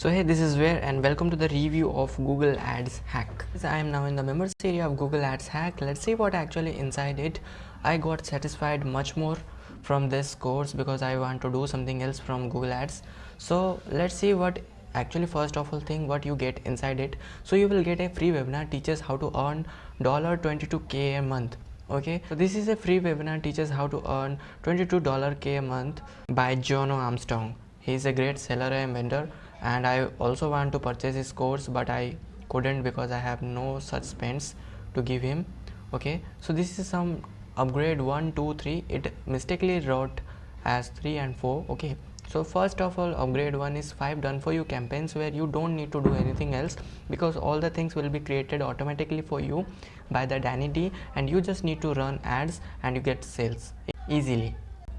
So hey, this is Ware and welcome to the review of Google Ads hack. I am now in the members area of Google Ads hack. Let's see what actually inside it. I got satisfied much more from this course because I want to do something else from Google Ads. So let's see what actually first of all thing what you get inside it. So you will get a free webinar teaches how to earn $22K a month. Okay, so this is a free webinar teaches how to earn $22K a month by Jono Armstrong. He is a great seller and vendor, and I also want to purchase his course, but I couldn't because I have no such spends to give him. Okay, so this is some upgrade 1 2 3. It mistakenly wrote as 3 and 4. Okay, so first of all, upgrade 1 is 5 done for you campaigns where you don't need to do anything else because all the things will be created automatically for you by the Danny D, and you just need to run ads and you get sales easily.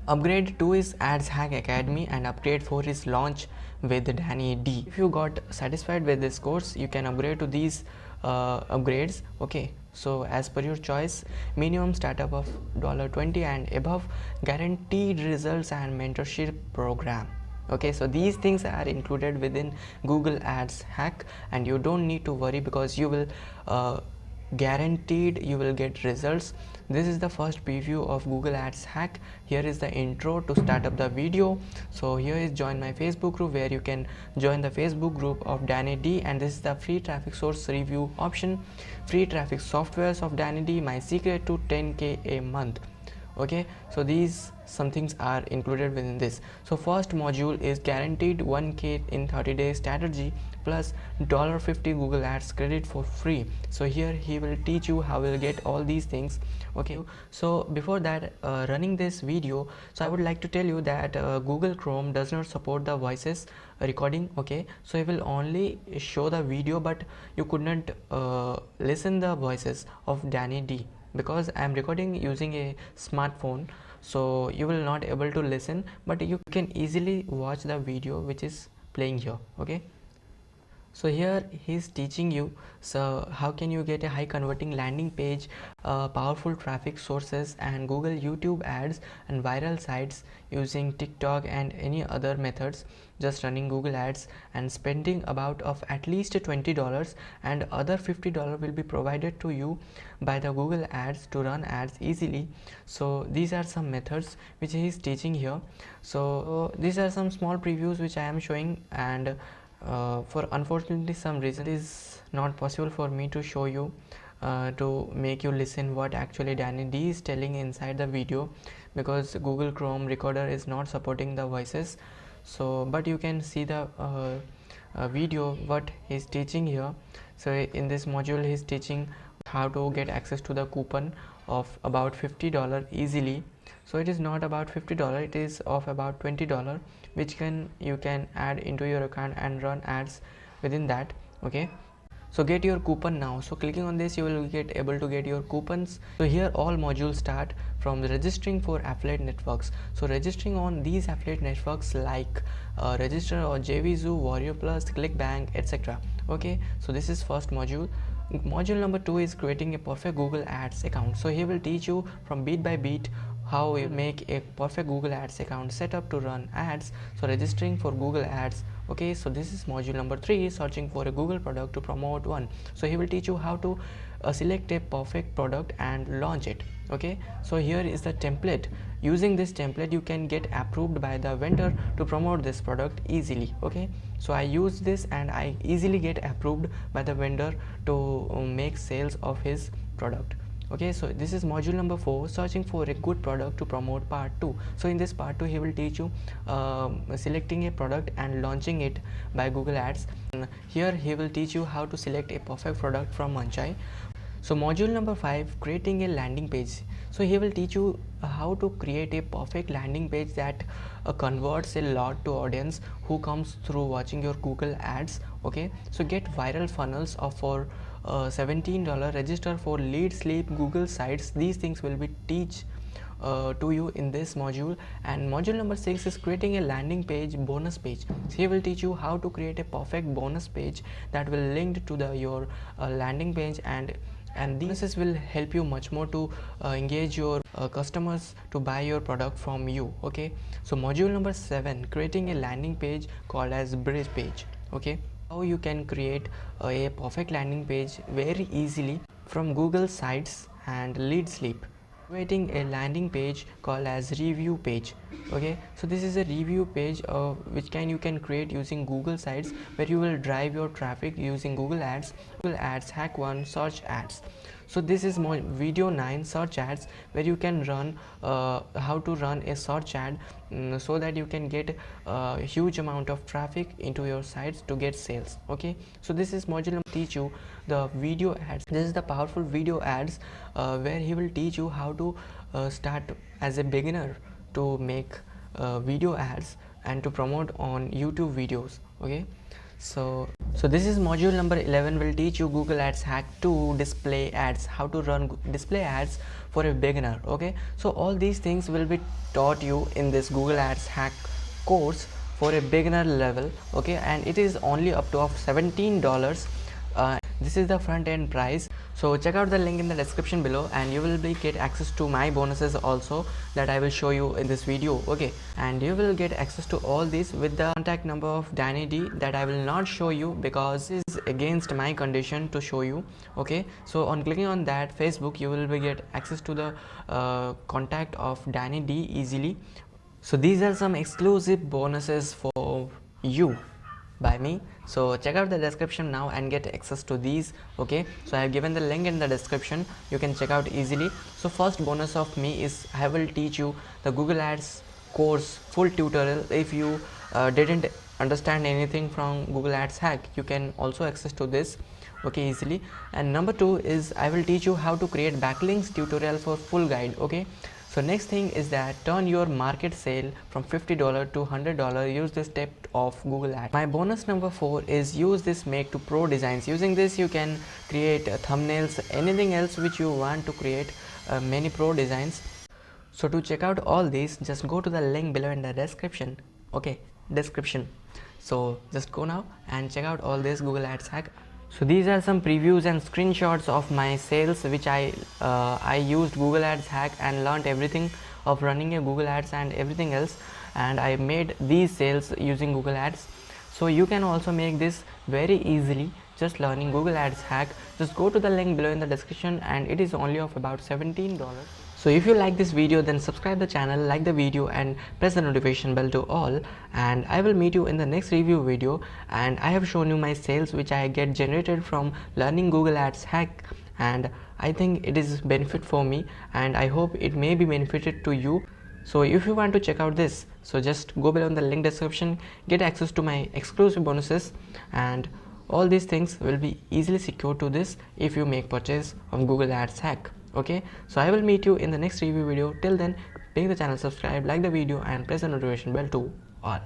Upgrade 2 is Ads Hack Academy, and upgrade 4 is Launch with Danny D. If you got satisfied with this course, you can upgrade to these upgrades. Okay, so as per your choice, minimum startup of $20 and above, guaranteed results and mentorship program. Okay, so these things are included within Google Ads hack, and you don't need to worry because you will guaranteed you will get results. This is the first preview of Google Ads hack. Here is the intro to start up the video. So here is join my Facebook group where you can join the Facebook group of Danny D, and this is the free traffic source review option, free traffic softwares of Danny D, my secret to 10K a month. Okay, so these some things are included within this. So first module is guaranteed 1K in 30 days strategy plus $50 Google Ads credit for free. So here he will teach you how you'll get all these things. Okay, so before that, running this video, so I would like to tell you that Google Chrome does not support the voices recording. Okay, so it will only show the video, but you could not listen the voices of Danny D because I am recording using a smartphone, so you will not able to listen, but you can easily watch the video which is playing here. Okay, so here he's teaching you so how can you get a high converting landing page, powerful traffic sources and Google YouTube ads and viral sites using TikTok and any other methods, just running Google ads and spending about of at least $20, and other $50 will be provided to you by the Google ads to run ads easily. So these are some methods which he is teaching here. So these are some small previews which I am showing, and for unfortunately some reason it is not possible for me to show you to make you listen what actually Danny D is telling inside the video because Google Chrome recorder is not supporting the voices. So but you can see the video what he's teaching here. So in this module he's teaching how to get access to the coupon of about $50 easily. So it is not about $50, it is of about $20, which you can add into your account and run ads within that. Okay, so get your coupon now. So clicking on this you will get able to get your coupons. So here all modules start from registering for affiliate networks. So registering on these affiliate networks like register on JVZoo, Warrior Plus, ClickBank, etc. Okay, so this is first module. Module number 2 is creating a perfect Google Ads account. So he will teach you from beat by beat how you make a perfect Google Ads account set up to run ads. So registering for Google Ads. Okay, so this is module number 3, searching for a Google product to promote one. So he will teach you how to select a perfect product and launch it. Okay, so here is the template. Using this template you can get approved by the vendor to promote this product easily. Okay, so I use this and I easily get approved by the vendor to make sales of his product. Okay, so this is module number 4, searching for a good product to promote, part 2. So in this part 2 he will teach you selecting a product and launching it by Google Ads. Here he will teach you how to select a perfect product from Manchai. So module number 5, creating a landing page. So he will teach you how to create a perfect landing page that converts a lot to audience who comes through watching your Google ads. Okay, so get viral funnels of for $17, register for lead sleep Google sites. These things will be teach to you in this module. And module number 6 is creating a landing page bonus page. So he will teach you how to create a perfect bonus page that will link to the your landing page, and and these will help you much more to engage your customers to buy your product from you. Okay, so module number 7, creating a landing page called as bridge page. Okay, how you can create a perfect landing page very easily from Google Sites and Lead Sleep, creating a landing page called as review page. Okay, so this is a review page which you can create using Google Sites, where you will drive your traffic using Google Ads Hack 1 search ads. So this is my video 9, search ads, where you can run how to run a search ad, so that you can get a huge amount of traffic into your sites to get sales. Okay, so this is module teach you the video ads. This is the powerful video ads where he will teach you how to start as a beginner to make video ads and to promote on YouTube videos. Okay, so this is module number 11, will teach you Google Ads Hack 2 display ads, how to run display ads for a beginner. Okay, so all these things will be taught you in this Google Ads Hack course for a beginner level. Okay, and it is only up to of $17. This is the front end price, so check out the link in the description below and you will get access to my bonuses also that I will show you in this video. Okay, and you will get access to all this with the contact number of Danny D that I will not show you because it is against my condition to show you. Okay, so on clicking on that Facebook, you will get access to the contact of Danny D easily. So these are some exclusive bonuses for you by me, so check out the description now and get access to these. Okay, so I have given the link in the description, you can check out easily. So first bonus of me is I will teach you the Google Ads course full tutorial. If you didn't understand anything from Google Ads Hack, you can also access to this, okay, easily. And number 2 is I will teach you how to create backlinks tutorial for full guide. Okay, so next thing is that turn your market sale from $50 to $100. Use this step of Google Ads. My bonus number 4 is use this make to pro designs. Using this you can create thumbnails, anything else which you want to create, many pro designs. So to check out all these, just go to the link below in the description. Okay, description. So just go now and check out all this Google Ads Hack. So these are some previews and screenshots of my sales which I used Google Ads Hack and learned everything of running a Google Ads and everything else, and I made these sales using Google Ads. So you can also make this very easily just learning Google Ads Hack. Just go to the link below in the description and it is only of about $17. So if you like this video, then subscribe the channel, like the video and press the notification bell to all, and I will meet you in the next review video. And I have shown you my sales which I get generated from learning Google Ads Hack, and I think it is benefit for me and I hope it may be benefited to you. So if you want to check out this, so just go below in the link description, get access to my exclusive bonuses, and all these things will be easily secured to this if you make purchase of Google Ads Hack. Okay, so I will meet you in the next review video. Till then, make the channel subscribe, like the video and press the notification bell to all.